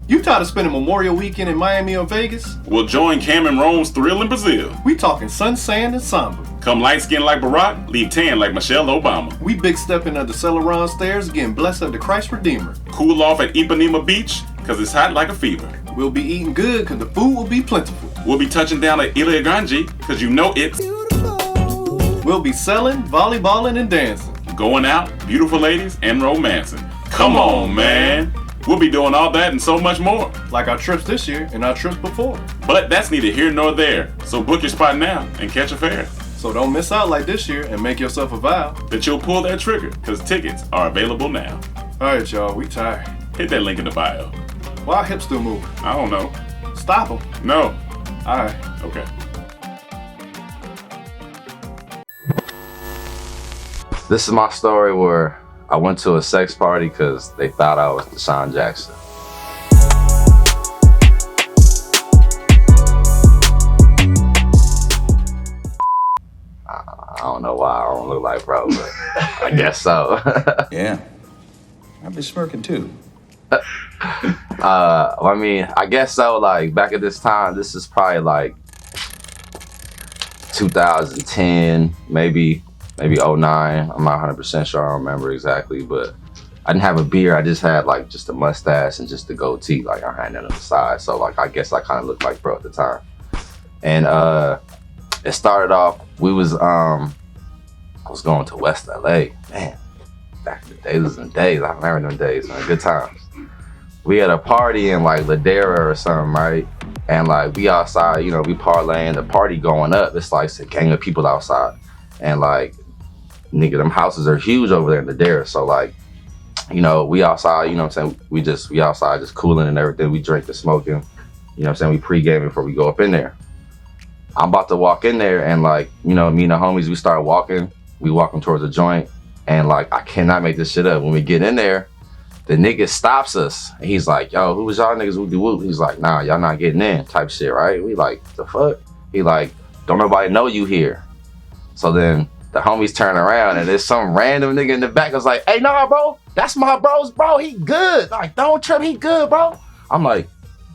You tired of spending Memorial Weekend in Miami or Vegas? We'll join Cam and Rome's thrill in Brazil. We talking sun, sand, and samba. Come light skin like Barack, leave tan like Michelle Obama. We big stepping up the Celeron stairs, getting blessed of the Christ Redeemer. Cool off at Ipanema Beach, cause it's hot like a fever. We'll be eating good, cause the food will be plentiful. We'll be touching down at Ilha Grande, cause you know it's beautiful. We'll be selling, volleyballing, and dancing. Going out, beautiful ladies, and romancing. Come on, man. We'll be doing all that and so much more. Like our trips this year and our trips before. But that's neither here nor there. So book your spot now and catch a fare. So don't miss out like this year and make yourself a vow that you'll pull that trigger, because tickets are available now. Alright, y'all, we tired. Hit that link in the bio. Why our hips still moving? I don't know. Stop them. No. Alright. Okay. This is my story where I went to a sex party because they thought I was Desean Jackson. I don't know why I don't look like bro, but I guess so. Yeah, I'd be smirking too. I mean, I guess so. Like back at this time, this is probably like 2010, maybe 09. I'm not 100% sure. I don't remember exactly, but I didn't have a beard. I just had like just a mustache and just a goatee. Like I had that on the side. So like, I guess I kind of looked like bro at the time. And it started off, I was going to West LA. Man, back in the days, those were the days. I remember them days, man, good times. We had a party in like Ladera or something, right? And like we outside, you know, we parlaying, the party going up. It's like a gang of people outside. And like, nigga, them houses are huge over there in Ladera. So like, you know, we outside, you know what I'm saying? We outside just cooling and everything. We drinking, smoking, you know what I'm saying? We pre-gaming before we go up in there. I'm about to walk in there and like, you know, me and the homies, we start walking. We walking towards the joint. And like, I cannot make this shit up. When we get in there, the nigga stops us. And he's like, yo, who was y'all niggas whoop-de-whoop? He's like, nah, y'all not getting in type shit, right? We like, the fuck? He like, don't nobody know you here. So then the homies turn around and there's some random nigga in the back that's like, hey, nah, bro, that's my bro's bro. He good. Like, don't trip, he good, bro. I'm like,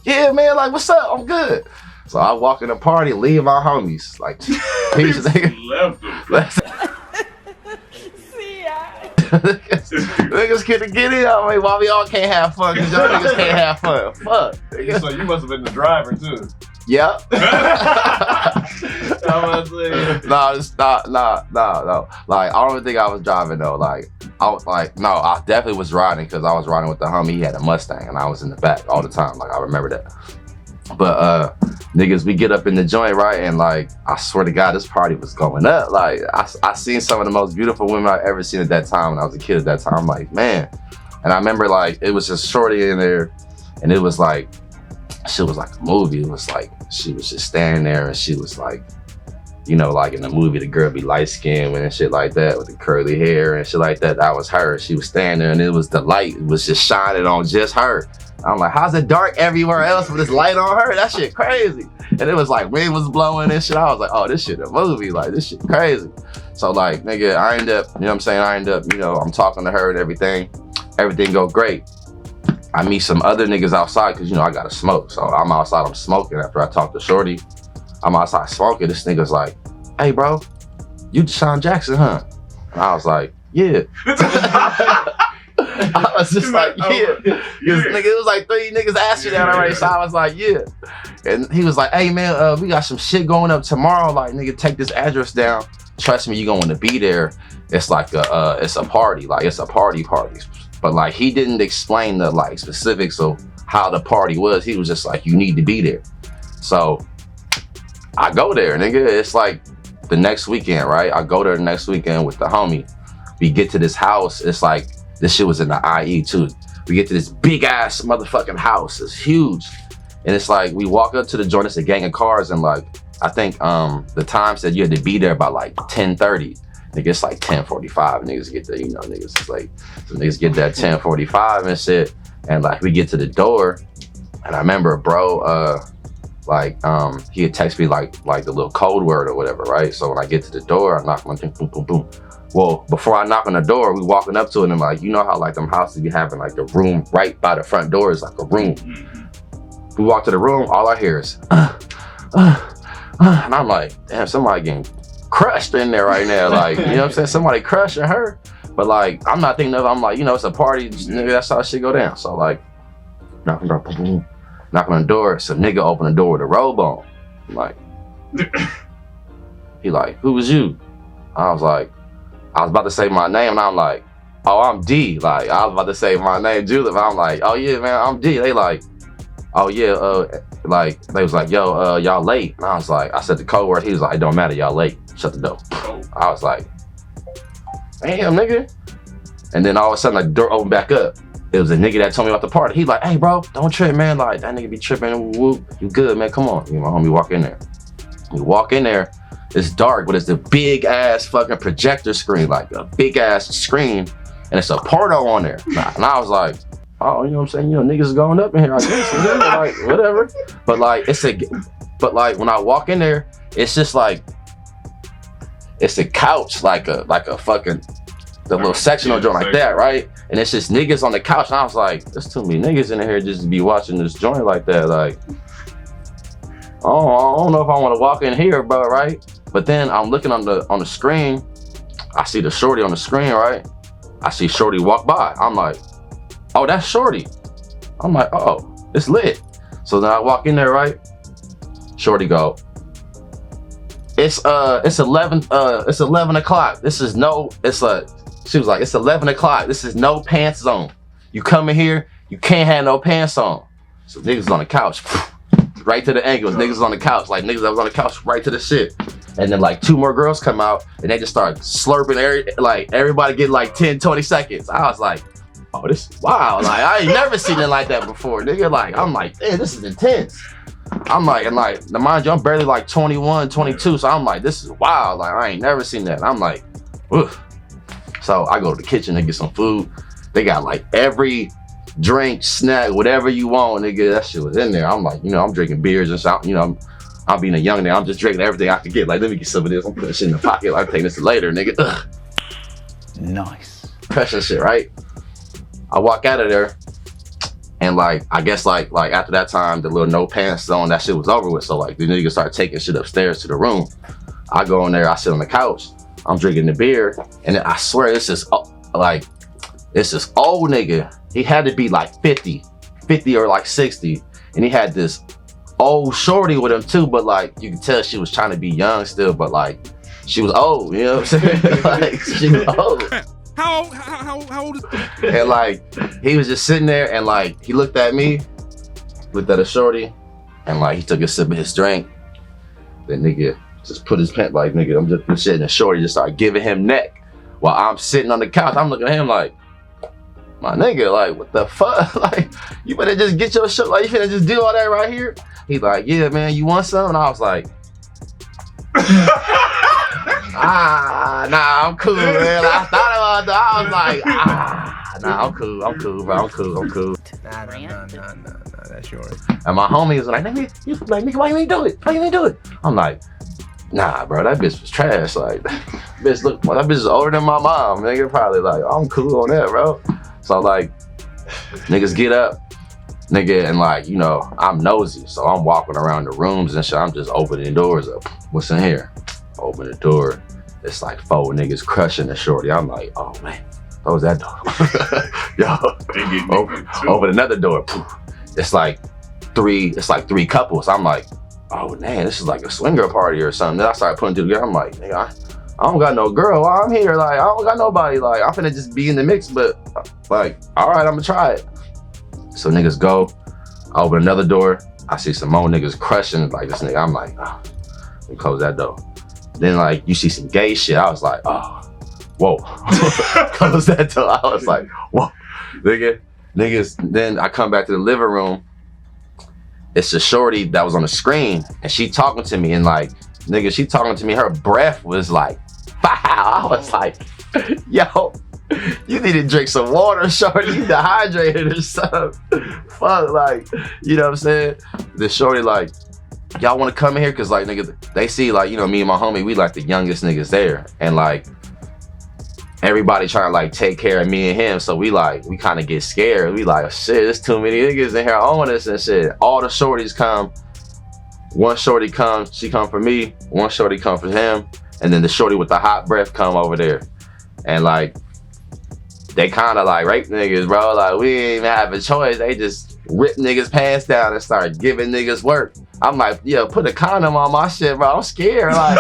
yeah, man, like, what's up? I'm good. So I walk in the party, leave my homies. Like, peace, nigga. Left them. Niggas couldn't get in. I mean, why we all can't have fun? Because y'all niggas can't have fun. Fuck. Nigga. So you must have been the driver too. Yep. No, it's not. No. Like, I don't even think I was driving though. Like, I was like, no, I definitely was riding because I was riding with the homie. He had a Mustang and I was in the back all the time. Like, I remember that. But niggas, we get up in the joint, right? And like, I swear to God, this party was going up. Like, I seen some of the most beautiful women I've ever seen at that time when I was a kid at that time. I'm like, man. And I remember like, it was just shorty in there and it was like, shit was like a movie. It was like, she was just standing there and she was like, you know, like in the movie, the girl be light skinned and shit like that with the curly hair and shit like that. That was her. She was standing there and it was the light. It was just shining on just her. I'm like, how's it dark everywhere else with this light on her? That shit crazy. And it was like, wind was blowing and shit. I was like, oh, this shit a movie. Like, this shit crazy. So like, nigga, I end up, you know what I'm saying? I end up, you know, I'm talking to her and everything. Everything go great. I meet some other niggas outside because, you know, I gotta smoke. So I'm outside, I'm smoking after I talk to shorty. I'm outside smoking. This nigga's like, hey, bro, you Desean Jackson, huh? And I was like, yeah. I was just like, yeah. Nigga, it was like 3 niggas asked me that already, so I was like, yeah. And he was like, hey, man, we got some shit going up tomorrow. Like, nigga, take this address down. Trust me, you're going to be there. It's like it's a party. Like, it's a party. But like, he didn't explain the like specifics of how the party was. He was just like, you need to be there. So I go there, nigga. It's like the next weekend, right? I go there the next weekend with the homie. We get to this house. It's like, this shit was in the IE too. We get to this big ass motherfucking house. It's huge. And it's like, we walk up to the joint, it's a gang of cars. And like, I think the time said you had to be there by like 10:30. Nigga, it's like 10:45. Niggas get there, you know, niggas it's like, so niggas get there at 10:45 and shit. And like, we get to the door. And I remember bro, he had text me like the little code word or whatever, right? So when I get to the door, I knock on thing, boom, boom, boom. Well, before I knock on the door, we walking up to it, and I'm like, you know how like them houses be having like the room right by the front door is like a room. We walk to the room, all I hear is, and I'm like, damn, somebody getting crushed in there right now. Like, you know what I'm saying? Somebody crushing her. But like, I'm not thinking of it. I'm like, you know, it's a party, nigga, that's how shit go down. So like, knocking on the door, some nigga open the door with a robe on. I'm like, he like, who was you? I was about to say my name, and I'm like, oh, I'm D. Like, I was about to say my name, Julep. I'm like, oh yeah, man, I'm D. They like, oh yeah, like, they was like, yo, y'all late. And I was like, I said the code word. He was like, it don't matter, y'all late. Shut the door. I was like, damn, nigga. And then all of a sudden, like, the door opened back up. It was a nigga that told me about the party. He like, hey, bro, don't trip, man. Like, that nigga be tripping. Whoop. You good, man? Come on. You know, my homie walk in there. We walk in there. It's dark, but it's a big ass fucking projector screen, like a big ass screen, and it's a porno on there. And I was like, oh, you know what I'm saying? You know, niggas is going up in here, I guess. Like, whatever. But like when I walk in there, it's just like, it's a couch, like a fucking, the little sectional joint like that, right? And it's just niggas on the couch. And I was like, there's too many niggas in here just to be watching this joint like that. Like, oh, I don't know if I want to walk in here, bro, right? But then I'm looking on the screen. I see the shorty on the screen, right? I see shorty walk by. I'm like, oh, that's shorty. I'm like, oh, it's lit. So then I walk in there, right? Shorty go, it's 11 o'clock. She was like, it's 11 o'clock. This is no pants zone. You come in here, you can't have no pants on. So niggas on the couch, right to the ankles. Niggas on the couch, like niggas that was on the couch, right to the shit. And then like two more girls come out and they just start slurping, everybody get like 10, 20 seconds. I was like, oh, this is wild. Like, I ain't never seen it like that before, nigga. Like, I'm like, damn, this is intense. I'm like, and like, mind you, I'm barely like 21, 22. So I'm like, this is wild. Like, I ain't never seen that. And I'm like, oof. So I go to the kitchen and get some food. They got like every drink, snack, whatever you want, nigga. That shit was in there. I'm like, you know, I'm drinking beers and stuff. You know, I'm being a young nigga. I'm just drinking everything I could get. Like, let me get some of this. I'm putting shit in the pocket. I'm taking this later, nigga. Ugh. Nice. Pressure shit, right? I walk out of there, and like, I guess like after that time, the little no pants zone, that shit was over with. So like, the niggas start taking shit upstairs to the room. I go in there, I sit on the couch, I'm drinking the beer, and then I swear it's this old nigga. He had to be like 50 or like 60, and he had this old shorty with him too, but like, you can tell she was trying to be young still, but like, she was old, you know what I'm saying? Like, she was old. How old is And like, he was just sitting there, and like, he looked at me, looked at a shorty, and like, he took a sip of his drink. The nigga just put his pants, like, nigga, I'm just sitting, and shorty just started giving him neck while I'm sitting on the couch. I'm looking at him like, my nigga, like, what the fuck? Like, you better just get your shit, like, you finna just do all that right here? He like, yeah, man, you want some? And I was like, nah, I'm cool, man. I thought about that. I was like, nah, I'm cool, bro. I'm cool. Nah, that's yours. And my homie was like, nigga, why you ain't do it? I'm like, nah, bro, that bitch was trash. Like, that bitch is older than my mom. Nigga, probably like, I'm cool on that, bro. So like, niggas get up, nigga, and like, you know, I'm nosy. So I'm walking around the rooms and shit. I'm just opening doors up. What's in here? Open the door. It's like 4 niggas crushing the shorty. I'm like, oh man, close that door. Yo, open another door. It's like 3 couples. I'm like, oh man, this is like a swinger party or something. Then I started putting together. I'm like, nigga, I don't got no girl while I'm here. Like, I don't got nobody. Like, I'm finna just be in the mix, but like, all right, I'm gonna try it. So niggas go, I open another door. I see some more niggas crushing like this nigga. I'm like, oh, let me close that door. Then like, you see some gay shit. I was like, oh, whoa. Close that door. I was like, whoa, niggas. Then I come back to the living room. It's a shorty that was on the screen, and she talking to me, and like, nigga, she talking to me. Her breath was like, wow. I was like, yo, you need to drink some water, shorty. You dehydrated or something. Fuck, like, you know what I'm saying? The shorty like, y'all want to come in here? Cause like, nigga, they see like, you know, me and my homie, we like the youngest niggas there, and like, everybody trying to like take care of me and him. So we kind of get scared. We like, shit, there's too many niggas in here owning us and shit. All the shorties come. One shorty comes, she come for me. One shorty come for him. And then the shorty with the hot breath come over there. And like, they kind of like rape niggas, bro. Like, we ain't even have a choice. They just rip niggas pants down and start giving niggas work. I'm like, yeah, put a condom on my shit, bro. I'm scared. Like,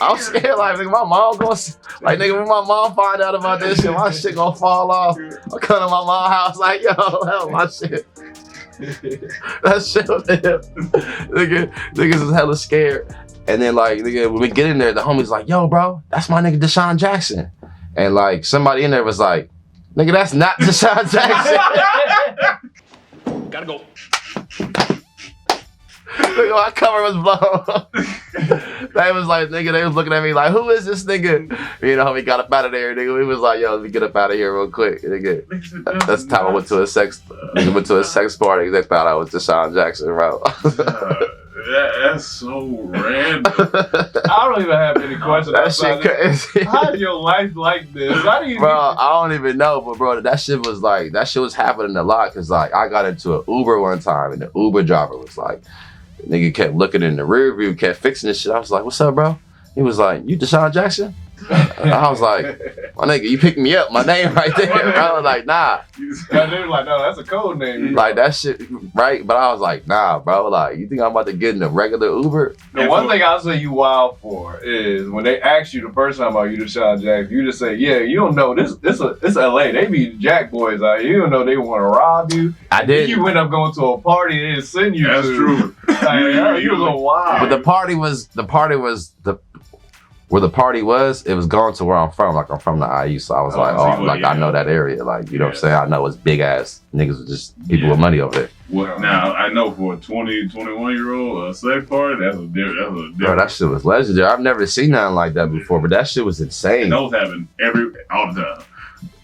I'm scared. Like, nigga, my mom gonna, like, nigga, when my mom find out about this shit, my shit gonna fall off. I'm coming to my mom's house like, yo, hell, my shit. That shit was him. Niggas is hella scared. And then, like, nigga, when we get in there, the homie's like, yo, bro, that's my nigga Desean Jackson. And, like, somebody in there was like, nigga, that's not Desean Jackson. Gotta go. Nigga, my cover was blown. They was like, nigga, they was looking at me like, who is this nigga? You know, we got up out of there, nigga. We was like, yo, let me get up out of here real quick, nigga. That's the time I went to a sex party. They thought I was Desean Jackson, bro. That's so random. I don't even have any questions. That shit crazy. How's your life like this? How do you? Bro, I don't even know, but bro, that shit was happening a lot. Cause like I got into an Uber one time and the Uber driver was like, the nigga kept looking in the rear view, kept fixing this shit. I was like, what's up, bro? He was like, you Desean Jackson? I was like, my nigga, you picked me up, my name right there. I was like, nah. That dude like, no, that's a code name. Like that shit, right? But I was like, nah, bro. Like, you think I'm about to get in a regular Uber? The one thing I'll say you wild for is when they ask you the first time about you Desean Jackson, you just say, yeah, you don't know it's LA. They be jack boys out here. You don't know they want to rob you. I did. You went up going to a party they didn't send you. That's to. true. Like, you was a wild. But the party was where the party was, it was going to where I'm from. Like, I'm from the IU, so I was like, oh, like, I know that area. Like, you know what I'm saying? I know it's big ass niggas with just people with money over there. Well, now, I know for a 20, 21-year-old, a sex party, that's a different. Bro, that shit was legendary. I've never seen nothing like that before, but that shit was insane. And those happen all the time.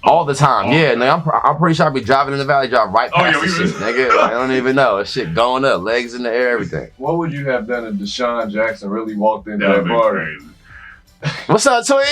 All the time, yeah. Nigga, I'm pretty sure I'd be driving in the valley, drive right past the shit, nigga. Like, I don't even know. That shit going up, legs in the air, everything. What would you have done if Desean Jackson really walked into That would that be party? crazy. What's up, twin?